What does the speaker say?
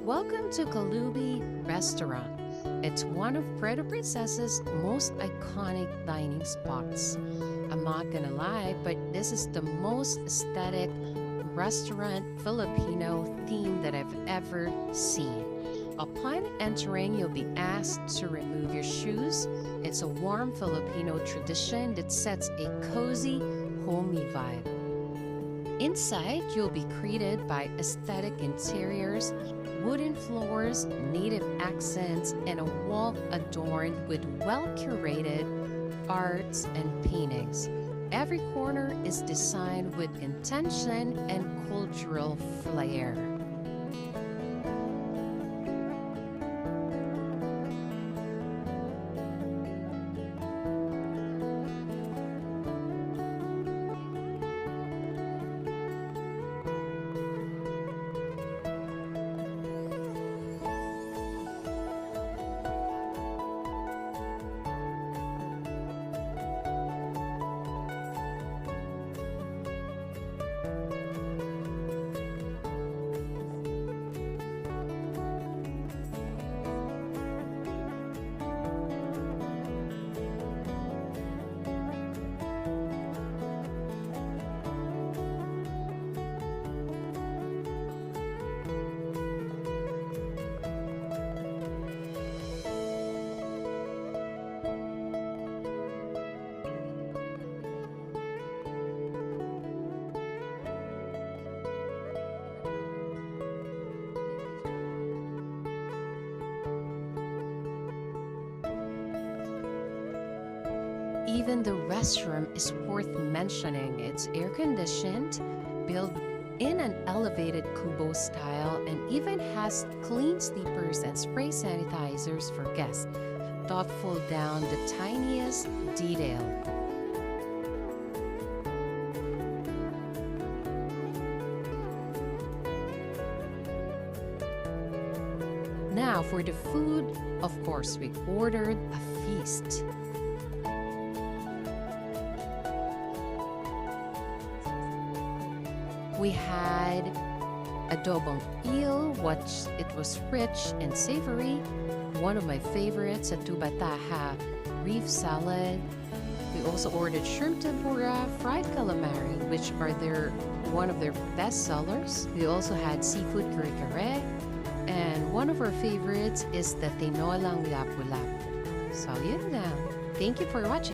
Welcome to Kalui Restaurant. It's one of Puerto Princesa's most iconic dining spots. I'm not gonna lie, but this is the most aesthetic restaurant Filipino theme that I've ever seen. Upon entering, you'll be asked to remove your shoes. It's a warm Filipino tradition that sets a cozy, homey vibe. Inside, you'll be greeted by aesthetic interiors, wooden floors, native accents, and a wall adorned with well-curated arts and paintings. Every corner is designed with intention and cultural flair. Even the restroom is worth mentioning. It's air-conditioned, built in an elevated kubo style, and even has clean sleepers and spray sanitizers for guests, thoughtful down the tiniest detail. Now for the food, of course, we ordered a feast. We had adobong eel, which it was rich and savory. One of my favorites, a tubataha reef salad. We also ordered shrimp tempura, fried calamari, which are one of their best sellers. We also had seafood kare-kare, and one of our favorites is the tinolang lapu-lapu. So yun lang. Thank you for watching.